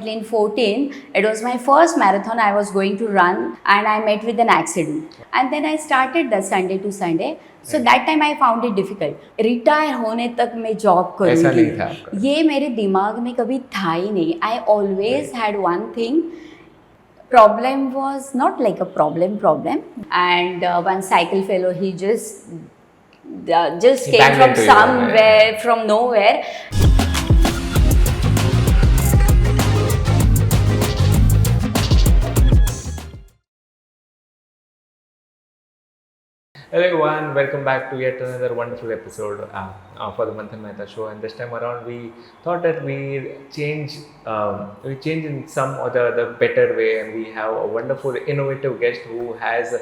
In 14, it was my first marathon I was going to run, and I met with an accident. And then I started the Sunday to Sunday. So that time I found it difficult. Retire होने तक मैं job ऐसा नहीं करूँगी था आपका। ये मेरे दिमाग में कभी था ही नहीं. I always had one thing. Problem was not like a problem. And one cycle fellow, he just came banged from into you, somewhere, from nowhere. Hello everyone, welcome back to yet another wonderful episode for the Manthan Mehta Show. And this time around, we thought that we change in some or the better way, and we have a wonderful, innovative guest who has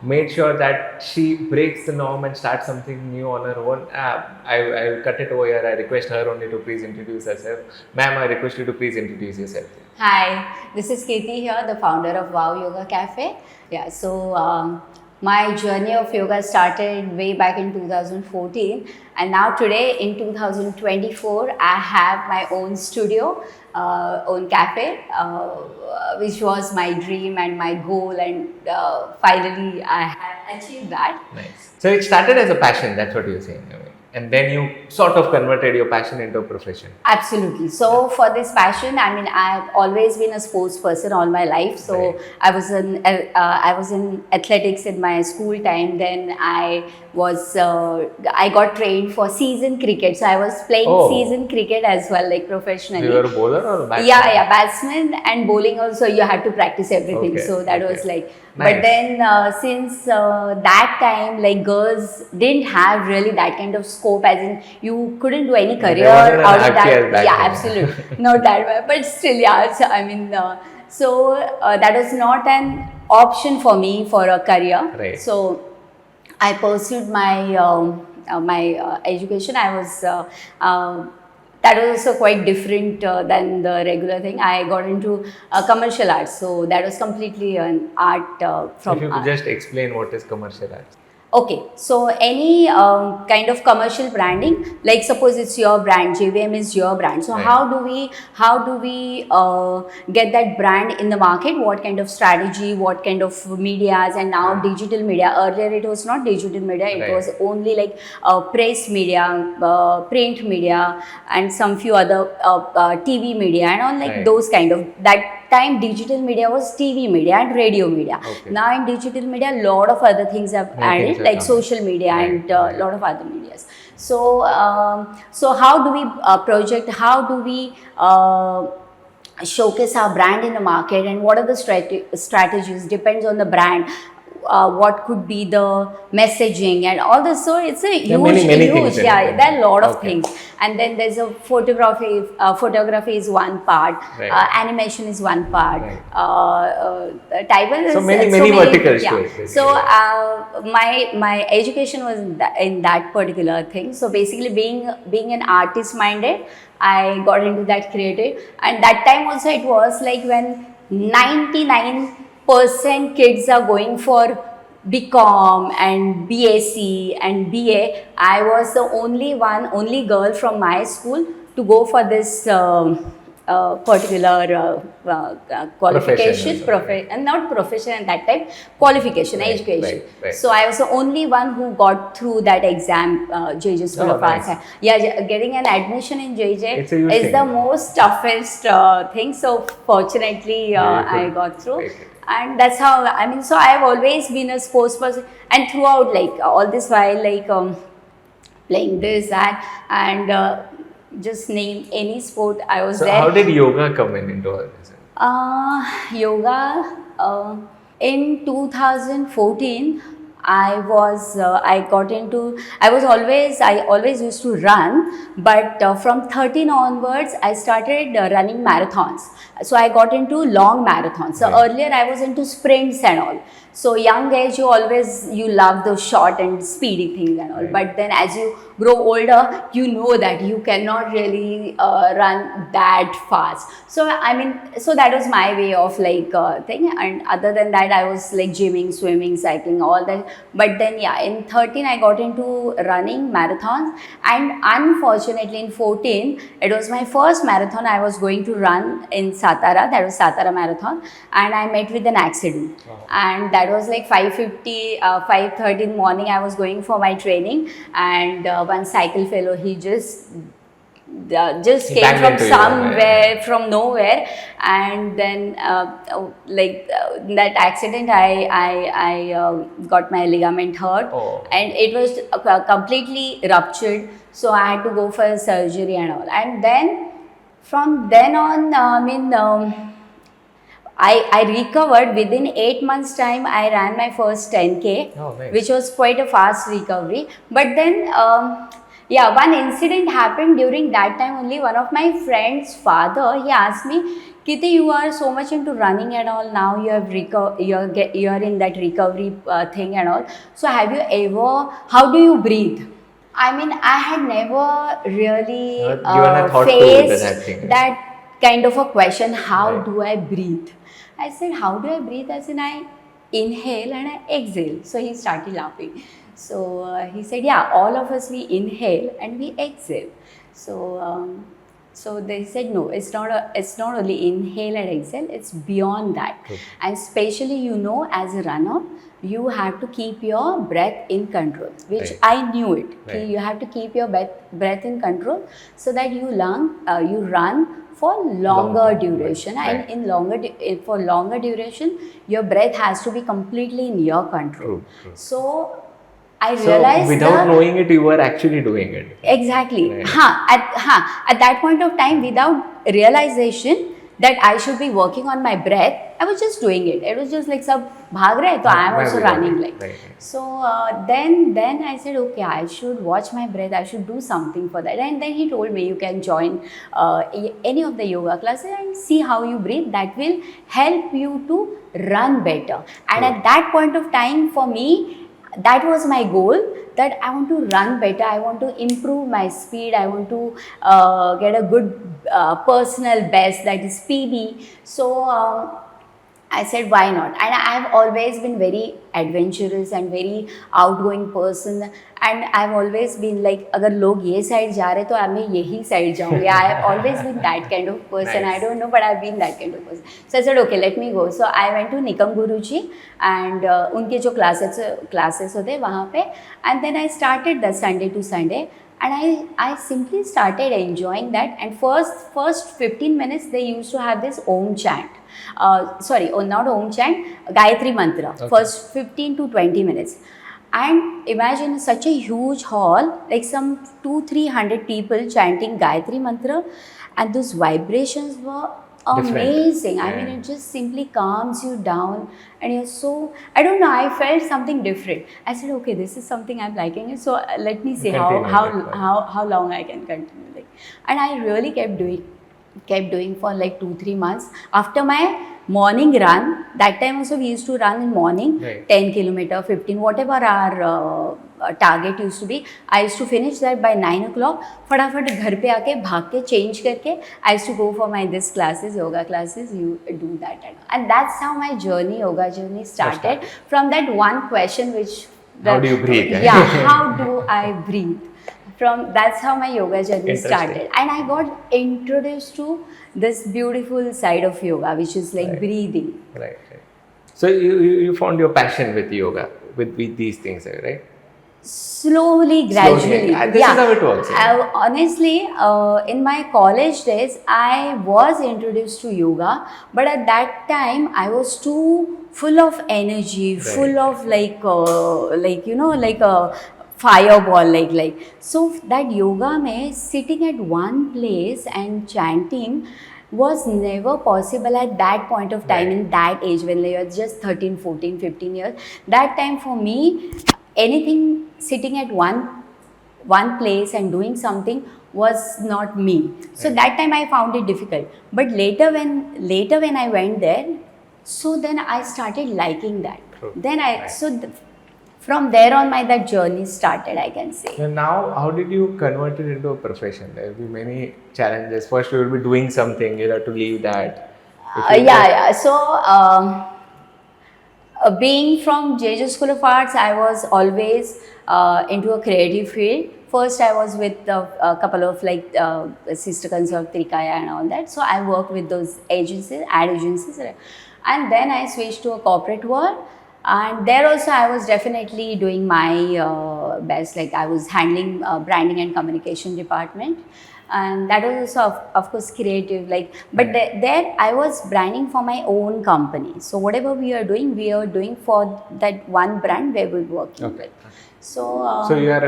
made sure that she breaks the norm and starts something new on her own. I'll cut it over here. I request her only to please introduce herself. Ma'am, I request you to please introduce yourself. Hi, this is Kirti here, the founder of Wow Yoga Cafe. Yeah, so my journey of yoga started way back in 2014, and now today in 2024 I have my own studio, own cafe, which was my dream and my goal, and finally I have achieved that. Nice. So it started as a passion, that's what you're saying. And then you sort of converted your passion into a profession. Absolutely. So for this passion, I mean, I've always been a sports person all my life. So Right. I was in athletics in my school time. Then I got trained for season cricket. So I was playing season cricket as well, like professionally. You were a bowler or a batsman? Yeah, batsman and bowling also. You had to practice everything. Okay, So that okay. was like. Nice. But then since that time, like girls didn't have really that kind of scope, as in you couldn't do any career wasn't an out of IPL that. back Yeah, then. absolutely. Not that way. But still, yeah. So, I mean, that was not an option for me for a career. Right. So I pursued my education. I was that was also quite different than the regular thing. I got into commercial arts, so that was completely an art from If you could art. just explain what is commercial arts. Okay, so any kind of commercial branding, like suppose it's your brand, JVM is your brand. So Right. how do we get that brand in the market? What kind of strategy? What kind of medias? And now digital media. Earlier it was not digital media. It Right. was only like press media, print media, and some few other TV media and all like Right. those kind of that. Time digital media was TV media and radio media. Okay. Now in digital media, a lot of other things have Many added, things have like come. social media Right, and right. a lot of other medias. So how do we project? How do we showcase our brand in the market, and what are the strategies? Depends on the brand. What could be the messaging and all this? So it's a There are many things in yeah. it. There are a lot of Okay. things, and then there's a photography. Photography is one part. Right. Animation is one part. Right. Taiwan is So many verticals to it, basically. So my education was in that particular thing. So basically, being an artist minded, I got into that creative, and that time also it was like when 99% kids are going for BCom and BAC and BA. I was the only girl from my school to go for this particular qualification, Profession, and not profession at that time, qualification, Right, education. right. So I was the only one who got through that exam, JJ School Oh, of Arts. nice. Yeah, getting an admission in JJ It's a huge is thing. the most toughest thing. So fortunately, I good. got through. Very good. And that's how, I mean, so I've always been a sports person, and throughout, like all this while, like playing this, that, and just name any sport, I was So there. how did yoga come into all this? Yoga, in 2014, I was always used to run, but from 13 onwards, I started running marathons. So I got into long marathons. So Right. earlier I was into sprints and all. So young age, you love those short and speedy things and all. Right. But then as you grow older, you know that you cannot really run that fast. So I mean, so that was my way of like thing. And other than that, I was like gymming, swimming, cycling, all that. But then yeah, in 13 I got into running marathons, and unfortunately in 14 it was my first marathon I was going to run in Satara. That was Satara Marathon, and I met with an accident. Wow. And that was like 5:50, 5:30 in the morning. I was going for my training, and one cycle fellow, he just He came banged from into you, somewhere, from nowhere, and then that accident, I got my ligament hurt, Oh. and it was completely ruptured. So I had to go for surgery and all. And then from then on, I recovered within 8 months' time. I ran my first 10K, Oh, nice. which was quite a fast recovery. But then, yeah, one incident happened during that time only. One of my friend's father, he asked me, Kiti, you are so much into running and all. Now you have you're in that recovery thing and all. So have you ever? How do you breathe? I mean, I had never really Given a thought to faced that thing. that kind of a question. How Right. do I breathe? I said, how do I breathe? As in, I inhale and I exhale. So he started laughing. So he said, yeah, all of us, we inhale and we exhale. So they said, no, it's not only inhale and exhale, it's beyond that. True. And especially, as a runner, you have to keep your breath in control, which Right. I knew it. Right. You have to keep your breath in control so that you run for longer Long time, duration. right. And for longer duration, your breath has to be completely in your control. True, true. So I So realized without knowing it, you were actually doing it. exactly. Right. At that point of time, without realization that I should be working on my breath, I was just doing it. It was just like sab bhag rahe, so I am also running like. Right. So then I said, okay, I should watch my breath. I should do something for that. And then he told me, you can join any of the yoga classes and see how you breathe. That will help you to run better. And True. at that point of time, for me, that was my goal, that I want to run better, I want to improve my speed, I want to get a good personal best, that is PB. So I said, why not? And I have always been very adventurous and very outgoing person, and I've always been like, अगर लोग ये side जा रहे तो मैं यही side जाऊँगी. I have always been that kind of person. Nice. I don't know, but I've been that kind of person. So I said, okay, let me go. So I went to Nikam Guruji, and उनके जो classes होते वहाँ पे, and then I started the Sunday to Sunday. And I simply started enjoying that. And first 15 minutes, they used to have this Om chant. Not Om chant, Gayatri Mantra. Okay. First 15 to 20 minutes. And imagine such a huge hall, like some 200-300 people chanting Gayatri Mantra, and those vibrations were Different. amazing. I Yeah. mean, it just simply calms you down, and you're so, I don't know, I felt something different. I said, okay, this is something I'm liking it, so let me see Continue that one. how long I can continue. Like, and I really kept doing for like 2-3 months. After my morning run, that time also we used to run in morning, Right. 10 kilometer, 15, whatever our target used to be. I used to finish that by 9 o'clock. फटाफट घर पे आके भाग के change करके I used to go for my this classes, yoga classes. You do that, and that's how my yoga journey started. From that one question, which How do you breathe? Yeah, how do I breathe? That's how my yoga journey Interesting. started, and I got introduced to this beautiful side of yoga, which is like Right. breathing. Right. So you found your passion with yoga, with these things, right? Slowly, gradually. This is how it works. Honestly, in my college days, I was introduced to yoga, but at that time, I was too full of energy, Right. full of like a fireball, like. So that yoga mein sitting at one place and chanting was never possible at that point of time, Right. in that age, when they were just 13, 14, 15 years. That time for me, anything sitting at one place and doing something was not me. So Right. that time I found it difficult. But later when I went there, so then I started liking that. True. Then Right. from there on, my that journey started, I can say. And now, how did you convert it into a profession? There will be many challenges. First, you will be doing something. You have to leave that. If you Yeah. So, being from JJ School of Arts, I was always into a creative field. First, I was with a couple of like sister concerns of Trikaya and all that. So, I worked with those agencies, ad agencies, and then I switched to a corporate world. And there also, I was definitely doing my best. Like I was handling branding and communication department, and that was also of course creative. Like, but there I was branding for my own company. So whatever we are doing for that one brand where we're working Okay. with. So, So you had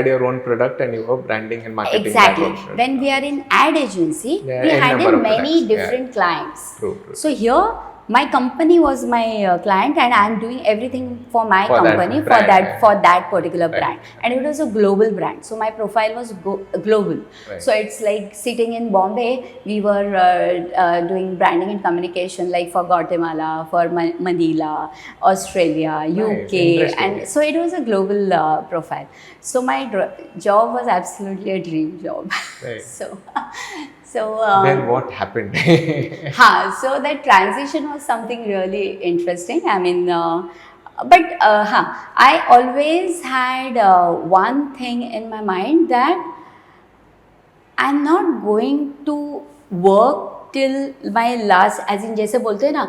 your own product and you were branding and marketing exactly. that also. When we are in ad agency, There are we n number handle of many products, yeah. different clients. True. So here, my company was my client, and I'm doing everything for my For that company brand, yeah. for that particular Right. brand, and it was a global brand. So my profile was global. Right. So it's like sitting in Bombay, we were doing branding and communication like for Guatemala, for Manila, Australia, UK, Interesting. and so it was a global profile. So my job was absolutely a dream job. Right. So Then what happened? so that transition was something really interesting. I mean, I always had one thing in my mind that I'm not going to work till my last, as in जैसे बोलते हैं ना,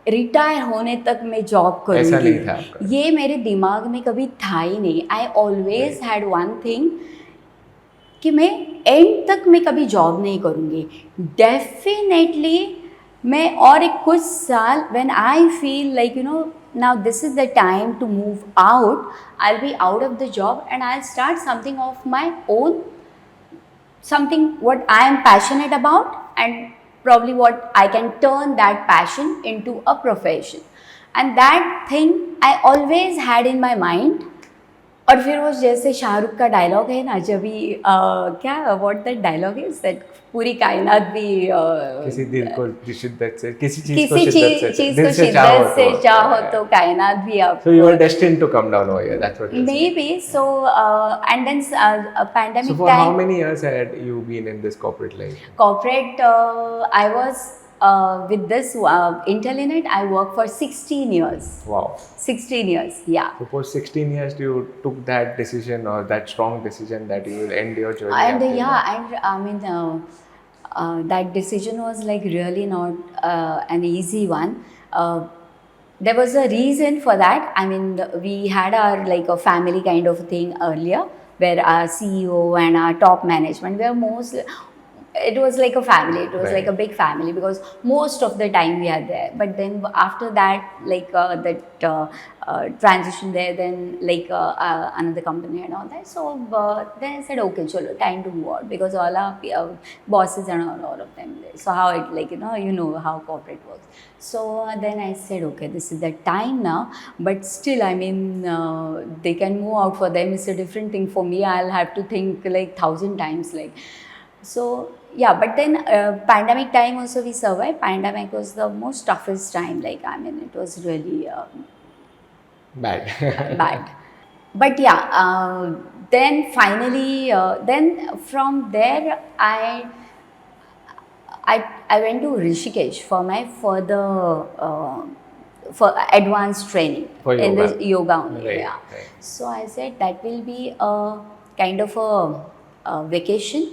retire होने तक मैं job ऐसा नहीं था करूँगी, आपका। ये मेरे दिमाग में कभी था ही नहीं. I always had one thing कि मैं एंड तक मैं कभी जॉब नहीं करूँगी. डेफिनेटली मैं और एक कुछ साल when I feel like now this is the time to move out, I'll be out of the job and I'll start something of my own, something what I am passionate about, and probably what I can turn that passion into a profession. And that thing I always had in my mind. और फिर वो जैसे शाहरुख का dialogue है ना, जब भी क्या what that dialogue is that पूरी कायनात भी किसी दिल को शिद्दत से किसी किसी चीज चीज को शिद्दत से चाहो तो कायनात भी आप. So you were destined to come down over here. That's what you're saying. Maybe so. And then pandemic So for time. how many years had you been in this corporate life? Corporate, I was with this Intelinet, I worked for 16 years. Wow. 16 years, yeah. So for 16 years you took that decision or that strong decision that you will end your journey. And after yeah, that. and I mean, that decision was like really not an easy one. There was a reason for that. I mean, we had our like a family kind of thing earlier, where our CEO and our top management were mostly. It was like a family. It was Right. like a big family because most of the time we are there. But then after that, like that transition there, then like another company and all that. So then I said, okay, chalo, time to move out because all our bosses and all of them there. So how it like you know how corporate works. So then I said, okay, this is the time now. But still, I mean, they can move out. For them, it's a different thing. For me, I'll have to think like 1,000 times like. So yeah, but then pandemic time also we survived. Pandemic was the most toughest time. Like I mean, it was really Bad. bad. But yeah, then finally, then from there I went to Rishikesh for my further for advanced training For in yoga. the yoga only. Right, Yeah. right. So I said that will be a kind of a vacation.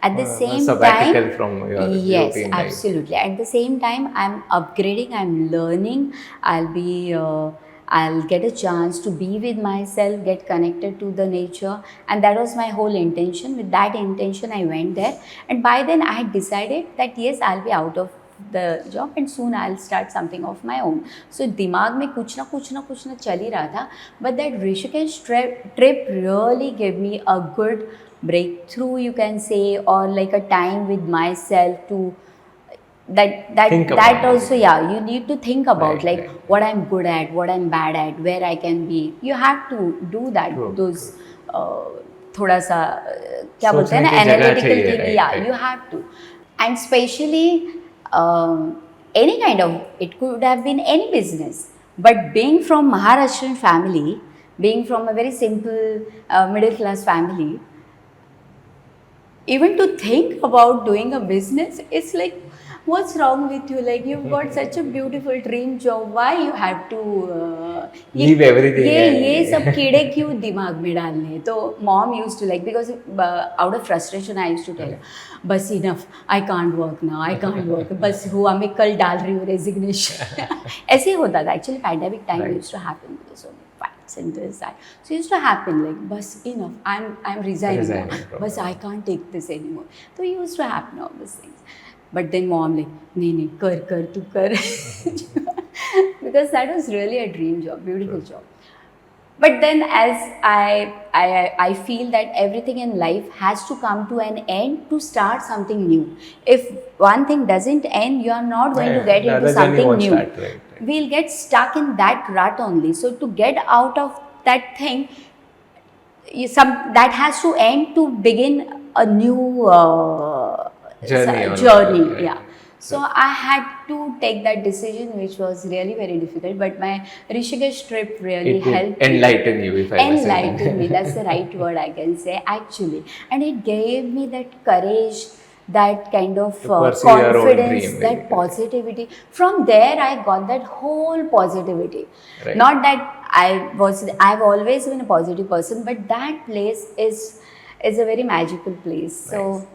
At the A same sabbatical time, from your yes, routine life. absolutely. At the same time, I'm upgrading. I'm learning. I'll get a chance to be with myself, get connected to the nature, and that was my whole intention. With that intention, I went there, and by then I had decided that yes, I'll be out of the job and soon I'll start something of my own. So दिमाग में कुछ ना चल ही रहा था. But that Rishikesh trip really gave me a good breakthrough, you can say, or like a time with myself to Think that about also, it. yeah, you need to think about Right, like right. what I'm good at, what I'm bad at, where I can be. You have to do that. True, Those थोड़ा सा क्या बोलते हैं ना, सोचने की जगह analytical चाहिए, thinking. right, Yeah, right. you have to. And especially any kind of, it could have been any business. But being from Maharashtrian family, being from a very simple middle class family, even to think about doing a business, it's like, what's wrong with you? Like, you've got such a beautiful dream job, why you have to Leave everything ये and- सब कीड़े क्यों दिमाग में डालने हैं? तो mom used to like, because out of frustration I used to tell her, बस enough, I can't work now, I can't work, बस हुआ, मैं कल डाल रही हूँ resignation. ऐसे ही होता था actually. Pandemic time Right. used to happen because of fights and this that, so it used to happen like, बस enough, I'm resigning Resigning now, from बस I can't take this anymore. So it used to happen all these things. But then mom like, नहीं कर तू कर. Because that was really a dream job, beautiful job. But then as I feel that everything in life has to come to an end to start something new. If one thing doesn't end, you are not going to get The into other journey something won't new. start, right. We'll get stuck in that rut only. So to get out of that thing, that has to end to begin a new Journey on- journey. right. Yeah. So I had to take that decision, which was really very difficult. But my Rishikesh trip really It did helped me. enlighten you, if I may say. Enlightened me. That's the right word I can say, actually. And it gave me that courage, that kind of To pursue your own confidence, dream, that basically. positivity. From there, I got that whole positivity. Right. Not that I've always been a positive person, but that place is a very magical place. So Nice, nice.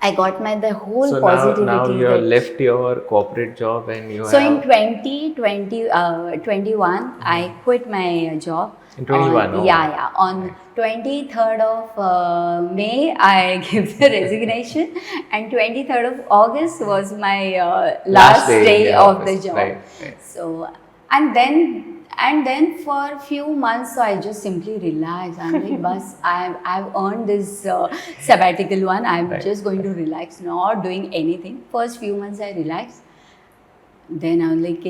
I got the whole So positivity. now you have that- left your corporate job and you So have... in 2021, I quit my job. In 21, oh. Yeah. On 23rd of May, I gave the resignation, and 23rd of August was my last day in of the office. job. Right, right. So and then for a few months, so I just simply relaxed. I'm like, bus, I've earned this sabbatical one. I'm Right. just going to relax, not doing anything. First few months I relaxed. Then I'm like,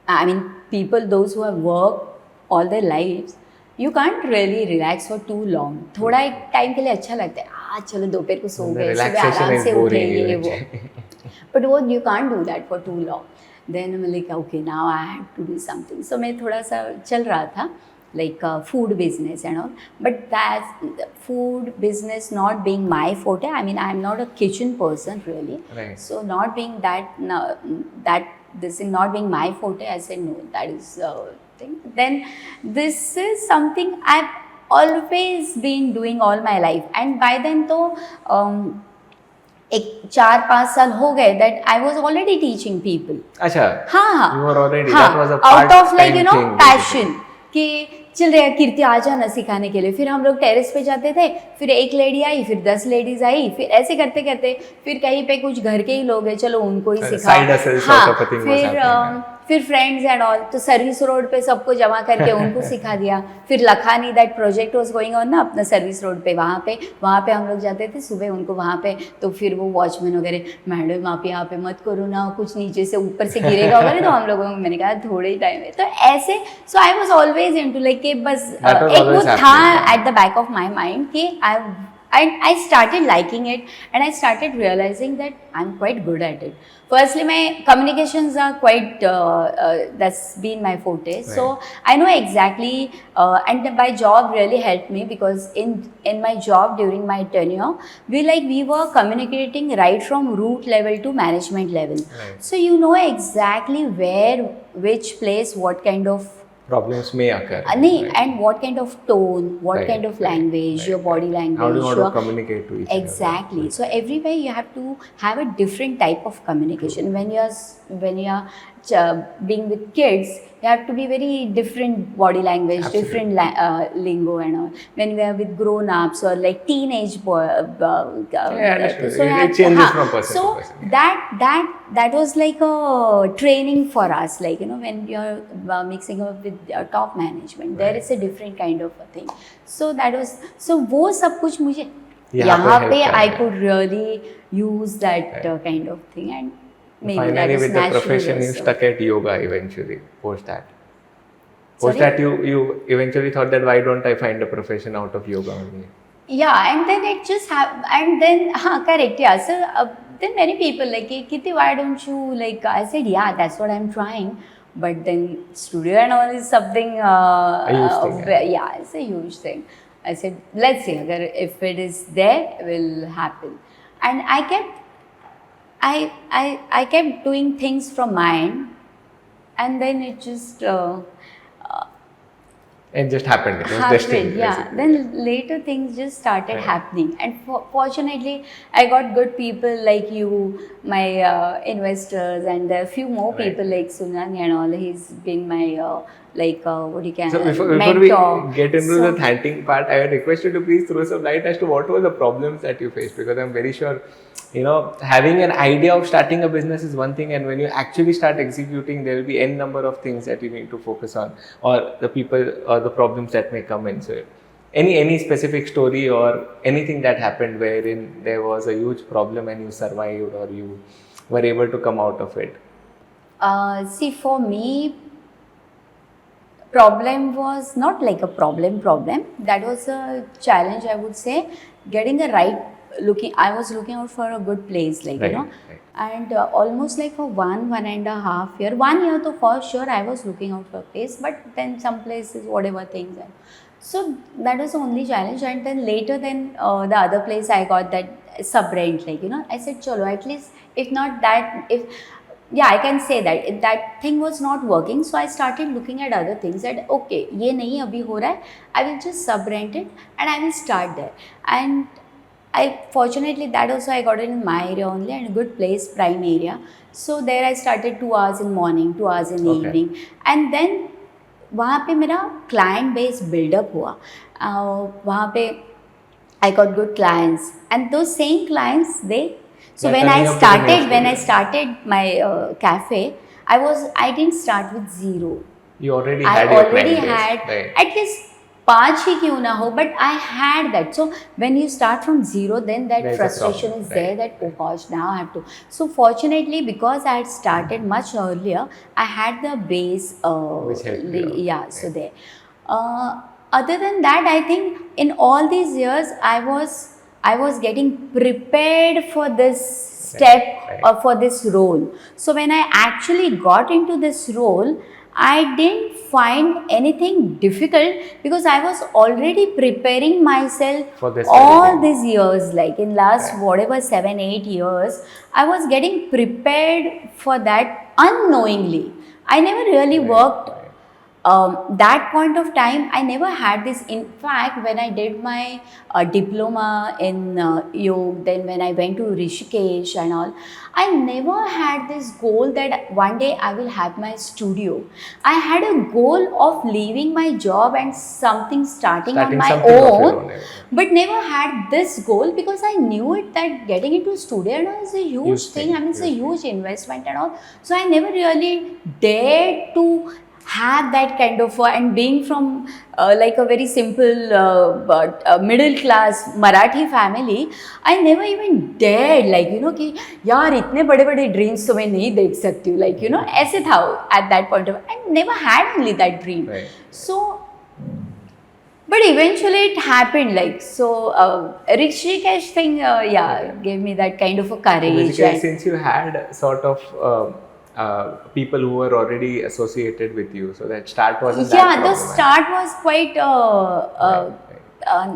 I mean, people, those who have worked all their lives, you can't really relax for too long. थोड़ा एक time के लिए अच्छा लगता है, चलो दोपहर को सो The गए, सुबह relaxation आराम is से उठे, boring ये वो. eventually. But what, you can't do that for too long. Then I'm like, okay, now I had to do something. So मैं थोड़ा सा चल रहा था, like food business and all. But that food business not being my forte. I mean, I'm not a kitchen person really. Right. So not being this thing not being my forte, I said no, that is thing. Then this is something I've always been doing all my life. And by then तो एक 4-5 साल हो गए that I was already teaching people. अच्छा. हाँ You were already, हाँ, that was a out of like part-time you know thing, passion कि चल रहा कीर्ति आ जाना सिखाने के लिए. फिर हम लोग टेरेस पे जाते थे, फिर एक लेडी आई, फिर 10 लेडीज आई, फिर ऐसे करते करते फिर कहीं पे कुछ घर के ही लोग हैं, चलो उनको ही सिखाओ. Side hustle sort of a thing was happening. फिर फ्रेंड्स एंड ऑल, तो सर्विस रोड पे सबको जमा करके उनको सिखा दिया. फिर Lakhani that project was going on ना अपना सर्विस रोड पे, वहाँ पे हम लोग जाते थे सुबह उनको वहाँ पे. तो फिर वो वॉचमैन वगैरह, मैडम आप यहाँ पे मत करो ना, कुछ नीचे से ऊपर से गिरेगा वगैरह. तो हम लोगों को मैंने कहा थोड़े ही टाइम है. तो ऐसे so I was always into like कि बस That was एक वो always था happening. at the back of my mind कि I started liking it, and I started realizing that I'm quite good at it. Firstly, my communications are quite, that's been my forte. So I know exactly, and my job really helped me because in my job during my tenure, we were communicating right from root level to management level. Right. So you know exactly where, which place, what kind of Problems may occur. नहीं, right. and what kind of tone, what Right, kind of right, language, right, your body language. How do you want your- to communicate to each other? Exactly. So everywhere you have to have a different type of communication. When you are being with kids, you have to be very different body language, Absolutely. different lingo and all. When we are with grown-ups or like teenage boy, that's so true. you It have to- changes हाँ, from person to so person, yeah. that was like a training for us. Like you know, when you're mixing up with top management, there Right. is a different kind of a thing. So that was वो सब कुछ मुझे यहाँ यहाँ पे पे help I करा। could really use that Right. kind of thing, and maybe that Finally, is with the natural profession, you also. stuck at yoga eventually. Post that. Post Sorry? that, you eventually thought that why don't I find a profession out of yoga only? Yeah, and then it just happened, and then correct, yeah. So then many people like Kirti, why don't you like? I said, yeah, that's what I'm trying, But then studio and all is something. huge thing, yeah. Yeah, it's a huge thing. I said, let's see, if it is there, it will happen. And I kept doing things from mine, and then it just It just happened. It was happened. destiny. Yeah. basically. Then later things just started Right. happening, and fortunately, I got good people like you, my investors, and there are few more Right. people like Sunang and all. He's been my what you can So before mentor. we get into So- the thanking part, I would request you to please throw some light as to what were the problems that you faced, because I'm very sure, having an idea of starting a business is one thing, and when you actually start executing, there will be n number of things that you need to focus on, or the people or the problems that may come in. So, any specific story or anything that happened wherein there was a huge problem and you survived, or you were able to come out of it. See, for me, problem was not like a problem. That was a challenge, I would say. Getting a right I was looking out for a good place, like, Right, right. and almost like for 1.5 year, 1 year, though for sure I was looking out for a place, but then some places, whatever things. So that was the only challenge. And then later, the other place I got that sub-rent, like, I said, chalo, at least, if not that, yeah, I can say that if that thing was not working, so I started looking at other things, that okay, ye nahi abhi ho raha hai, I will just sub-rent it and I will start there. And fortunately, that also I got it in my area only, and a good place, prime area. So there I started 2 hours in morning, 2 hours in Okay. evening, and then वहाँ पे मेरा client base build-up हुआ. वहाँ पे I got good clients, and those same clients, so They're when I turning up to the next when I level. started my cafe, I didn't start with zero. You already I had your already client base, had right. at least 5 ही क्यों ना हो, but I had that. So when you start from zero, then that There's a frustration problem, is there, right, that oh gosh, now I have to. So fortunately, because I had started much earlier, I had the base. Which helped you out, Yeah, so right. there. Other than that, I think in all these years, I was getting prepared for this step, right. or for this role. So when I actually got into this role, I didn't find anything difficult, because I was already preparing myself For this very all thing. these years, like in last Right. whatever 7-8 years, I was getting prepared for that unknowingly. I never really Right, worked. right. That point of time, I never had this. In fact, when I did my diploma in yoga, then when I went to Rishikesh and all, I never had this goal that one day I will have my studio. I had a goal of leaving my job and starting Starting on my something of your own, own, yeah. but never had this goal, because I knew it that getting into studio and all is a huge Huge thing. thing, I mean, it's a huge huge investment and all. So I never really dared to have that kind of and being from like a very simple but middle class Marathi family, I never even dared, like, कि यार इतने बड़े बड़े dreams तो मैं नहीं देख सकती हूँ, like, ऐसे था at that point of I never had only that dream. Right. So but eventually it happened, like, so Rishikesh thing gave me that kind of a courage. Basically, and- since you had sort of people who were already associated with you, so that start wasn't that yeah, the problematic. start was quite Right.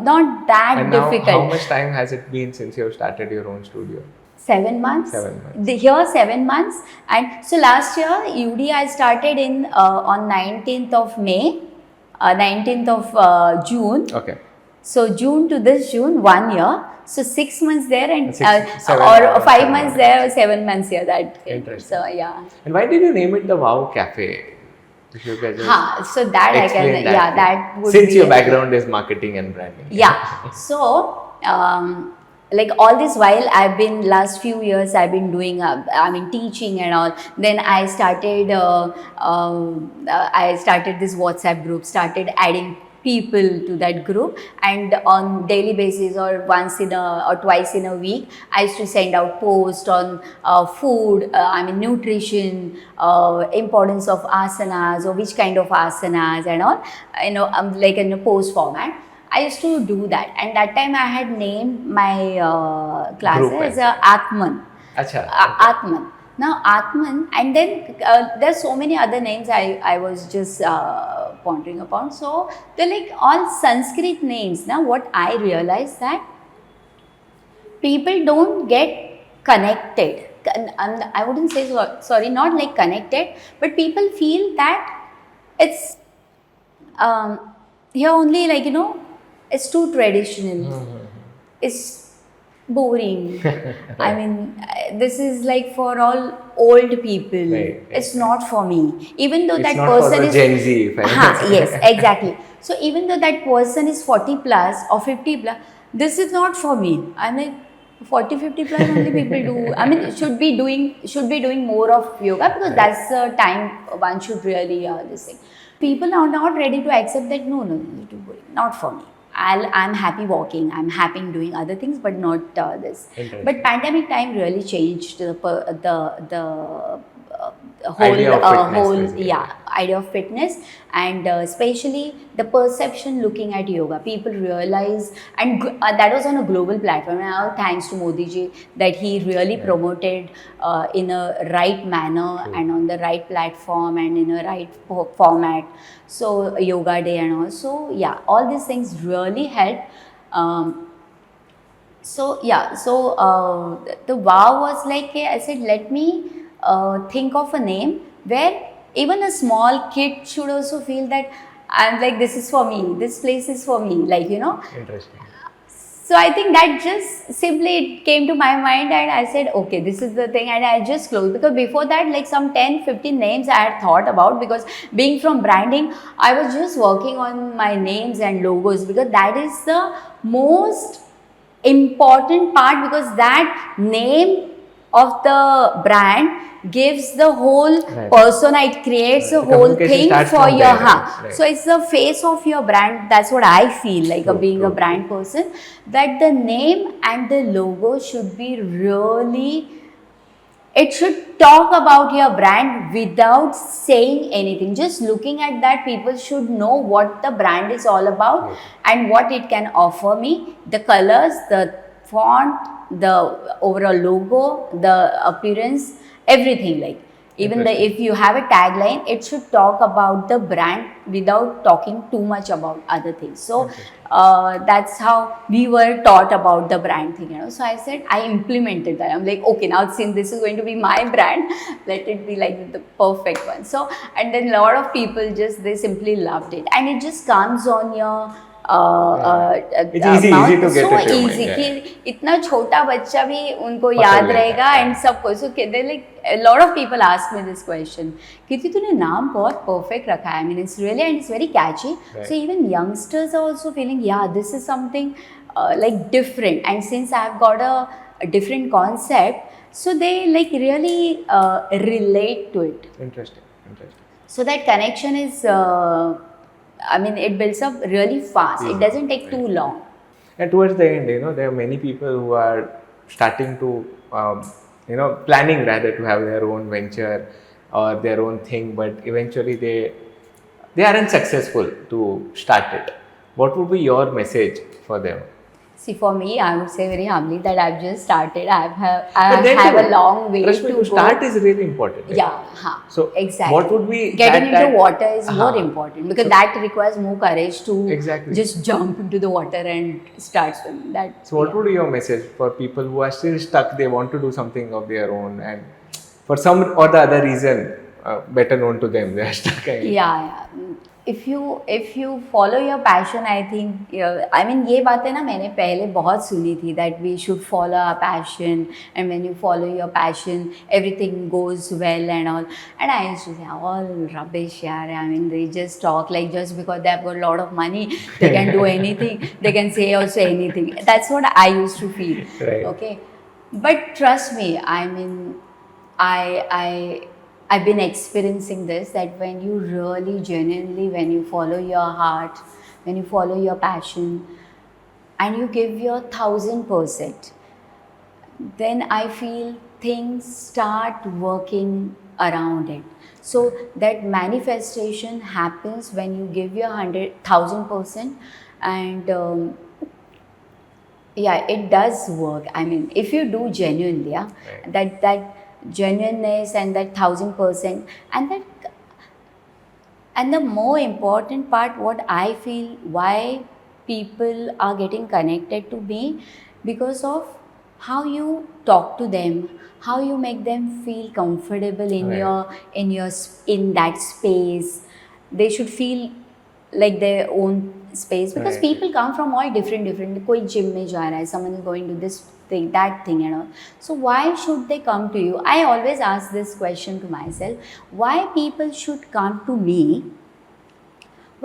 not that And now, difficult. how much time has it been since you have started your own studio? 7 months. 7 months. Here 7 months, and so last year UD I started in on 19th of May, 19th of June. Okay. So June to this June, 1 year. So 6 months there, and 7 or months, 5 7 months months. there, or 7 months here. That Interesting. So yeah. And why did you name it the Wow Cafe? If you can just So that I can, explain that yeah, thing. that would Since be your a- background is marketing and branding. Yeah. So, like all this while, last few years, I've been doing, teaching and all. Then I started this WhatsApp group, started adding people to that group, and on daily basis or once in or twice in a week, I used to send out posts on food, nutrition, importance of asanas, or which kind of asanas and all, like in a post format. I used to do that, and that time I had named my classes Group, as Atman. Acha. Atman. Now Atman, and then there's so many other names I was just pondering upon. So they're like all Sanskrit names. Now what I realized that people don't get connected. And I wouldn't say sorry, not like connected, but people feel that it's here only like it's too traditional. It's boring. I mean, this is like for all old people. Right. It's not for me. Even though It's that not person for the is Gen Z. If I yes, exactly. So even though that person is 40 plus or 50 plus, this is not for me. I'm like 40, 50 plus only people do. I mean, should be doing more of yoga, because that's the time one should really this thing. People are not ready to accept that. No, too boring. Not for me. I'm happy walking. I'm happy doing other things, but not this. Interesting. But pandemic time really changed the whole Idea of fitness, basically. idea of fitness, and especially the perception looking at yoga. People realize, and that was on a global platform. Now thanks to Modi ji that he really promoted in a right manner and on the right platform and in a right format. So yoga day and all. So yeah, all these things really help. So the wow was like, I said, let me think of a name where even a small kid should also feel that I'm like, this is for me, this place is for me, like, Interesting. So I think that just simply it came to my mind, and I said, okay, this is the thing, and I just closed. Because before that, like some 10, 15 names I had thought about, because being from branding, I was just working on my names and logos, because that is the most important part, because that name of the brand gives the whole persona, it creates the whole thing for your so it's the face of your brand. That's what I feel like, being a brand person, that the name and the logo should be really, it should talk about your brand without saying anything. Just looking at that, people should know what the brand is all about and what it can offer me. The colors, the font, the overall logo, the appearance, everything. Like even if you have a tagline, it should talk about the brand without talking too much about other things. So that's how we were taught about the brand thing. So I said, I implemented that. I'm like, okay, now since this is going to be my brand, let it be like the perfect one. So, and then a lot of people they simply loved it, and it just comes on your it's easy to get so it easy कि इतना छोटा बच्चा भी उनको याद रहेगा, and सबको. So they like, a lot of people ask me this question, Kirti तूने नाम बहुत perfect रखा है. I mean, it's really, and it's very catchy. So even youngsters are also feeling, yeah, this is something like different, and since I've got a different concept, so they like really relate to it. Interesting. So that connection is I mean, it builds up really fast. It doesn't take too long. And towards the end, there are many people who are starting to, planning rather to have their own venture or their own thing, but eventually they aren't successful to start it. What would be your message for them? See, for me, I would say very humbly that I've just started. I have a long way to go. Start is really important. Right? Yeah. So exactly. What would be getting into water is more important, because that requires more courage to just jump into the water and start swimming. So what would be your message for people who are still stuck? They want to do something of their own, and for some or the other reason, better known to them, they are stuck. Yeah. If you follow your passion, I think, I mean, ये बातें ना मैंने पहले बहुत सुनी थी, that we should follow our passion, and when you follow your passion, everything goes well and all. And I used to say, all rubbish, yaar. I mean, they just talk like, just because they have got a lot of money, they can do anything, they can say also anything. That's what I used to feel. Right. Okay, but trust me, I mean, I've been experiencing this, that when you really genuinely, when you follow your heart, when you follow your passion, and you give your 1000%, then I feel things start working around it. So that manifestation happens when you give your 1,000%, and it does work. I mean, if you do genuinely, that genuineness and that 1000%, and that, and the more important part, what I feel, why people are getting connected to me, because of how you talk to them, how you make them feel comfortable in Right. in that space. They should feel like their own space, because Right. people come from all different. कोई gym में जा रहा है, someone is going to this thing, that thing, and all. So why should they come to you? I always ask this question to myself: why people should come to me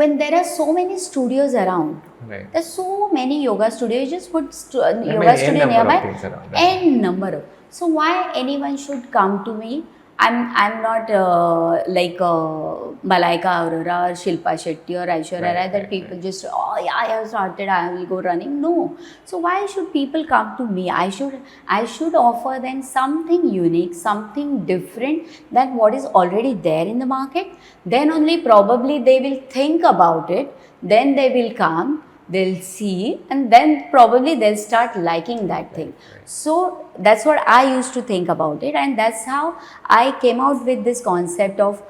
when there are so many studios around? Right. There's so many yoga studios. You just put There yoga may be studio n number of nearby, things around, right. n number of. So why anyone should come to me? I'm not like Malaika Arora or Shilpa Shetty or Aishwarya Right, Rai, that right, people just, oh yeah, I have started, I will go running. No. So why should people come to me? I should offer them something unique, something different than what is already there in the market. Then only probably they will think about it. Then they will come, they'll see, and then probably they'll start liking that thing. Right. So that's what I used to think about it, and that's how I came out with this concept of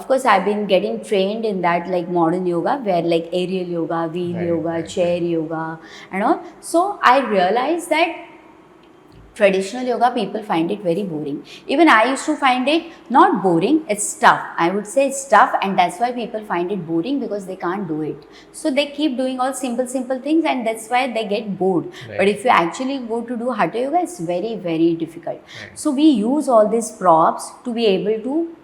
course I've been getting trained in that, like modern yoga, where like aerial yoga, wheel Right, yoga, right, chair yoga and all. So I realized that traditional yoga, people find it very boring. Even I used to find it not boring, it's tough. I would say it's tough, and that's why people find it boring, because they can't do it. So they keep doing all simple things, and that's why they get bored. Right. But if you actually go to do Hatha Yoga, it's very difficult. Right. So we use all these props to be able to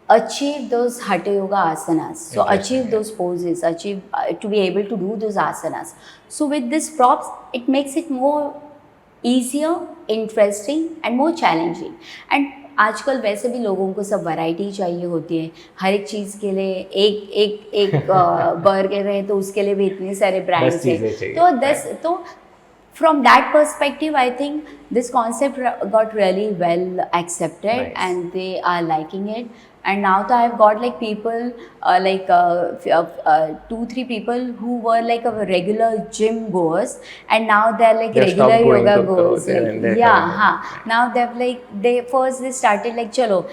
achieve those Hatha Yoga asanas. So Interesting, achieve yeah. those poses, to be able to do those asanas. So with these props, it makes it more easier, interesting and more challenging. And आजकल वैसे भी लोगों को सब variety चाहिए होती है, हर एक चीज़ के लिए एक बर्गर है तो उसके लिए भी इतने सारे ब्रांड्स चीज़ें हैं. चाहिए. तो from that perspective, I think this concept got really well accepted. Nice. And they are liking it. And now I've got like people, 2-3 people who were like a regular gym goers, and now they're like They've regular stopped going yoga to goers. there and they're Yeah, coming हाँ. Now they first started like, चलो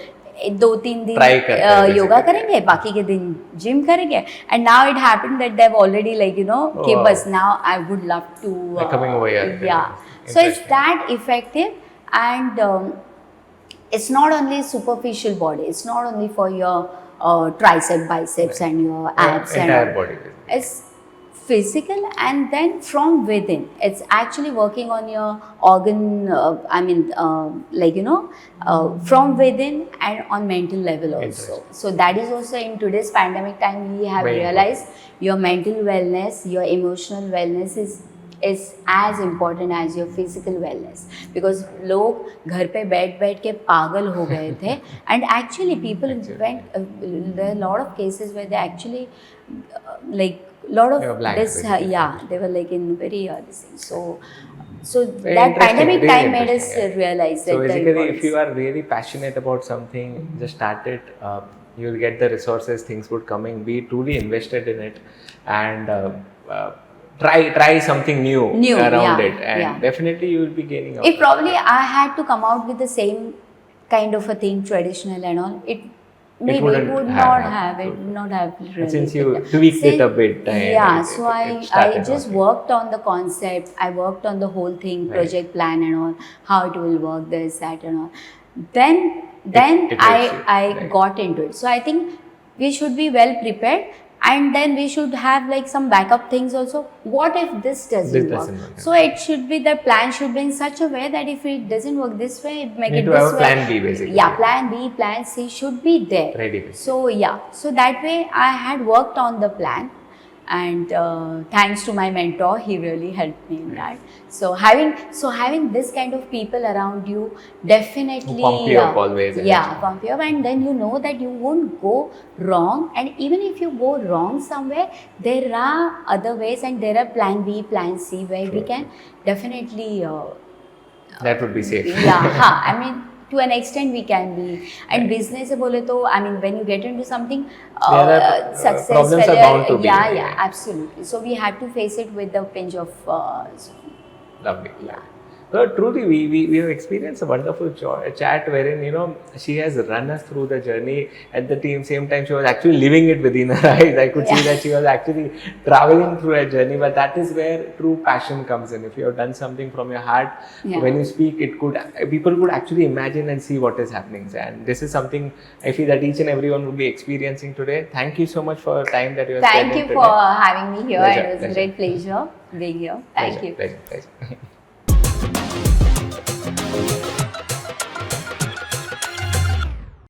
2-3 दिन Try करते हैं yoga basically. करेंगे, बाकी के दिन gym करेंगे. And now it happened that they've already like, कि wow. बस now I would love to They're coming over here. yeah. So it's Interesting. that effective. And it's not only superficial body, it's not only for your tricep, biceps and your abs and entire all. body. It's physical, and then from within it's actually working on your organ, from within and on mental level also. Interesting. So that is also, in today's pandemic time, we have Very realized your mental wellness, your emotional wellness is as important as your physical wellness. Because लोग घर पे बैठ के पागल हो गए थे. And actually people went, there are a lot of cases where they actually like lot of They were blank, this basically. they were like in very this thing. So Very that interesting, pandemic really time made us interesting, yeah. realize that So the basically, if importance. you are really passionate about something, just start it. You'll get the resources, things would coming. Be truly invested in it, and try something new around yeah, it, and yeah. definitely you will be gaining out. If probably I had to come out with the same kind of a thing, traditional and all, it maybe wouldn't would have not have happened. it would not have really. Since you picked up. tweaked it a bit, Yeah, it so I started just working. worked on the concept. I worked on the whole thing, Right. project plan and all, how it will work, this, that and all. Then it helps you, I right. got into it. So I think we should be well prepared. And then we should have like some backup things also. What if this doesn't work? So it should be, the plan should be in such a way that if it doesn't work this way, make You it need to this have a way. plan B basically. Yeah, plan B, plan C should be there. Ready, basically. So yeah, so that way I had worked on the plan, and thanks to my mentor, he really helped me in that. So having this kind of people around you definitely Pump you up always. yeah, pump you up, and then you know that you won't go wrong. And even if you go wrong somewhere, there are other ways, and there are plan B, plan C, where we can definitely that would be safe. yeah, I mean, to an extent we can be. And business se bole to, I mean, when you get into something, There are, success, problems are failure, bound to be. yeah, absolutely. So we had to face it with the pinch of Lovely. yeah. truly, we have experienced a wonderful chat wherein, you know, she has run us through the journey. At the same time, she was actually living it within her eyes. I could see that she was actually traveling through a journey, but that is where true passion comes in. If you have done something from your heart, when you speak, people could actually imagine and see what is happening. And this is something I feel that each and everyone would be experiencing today. Thank you so much for the time that you have spent Thank you today. for having me here. Pleasure, It was a great pleasure being here. Thank you. Pleasure.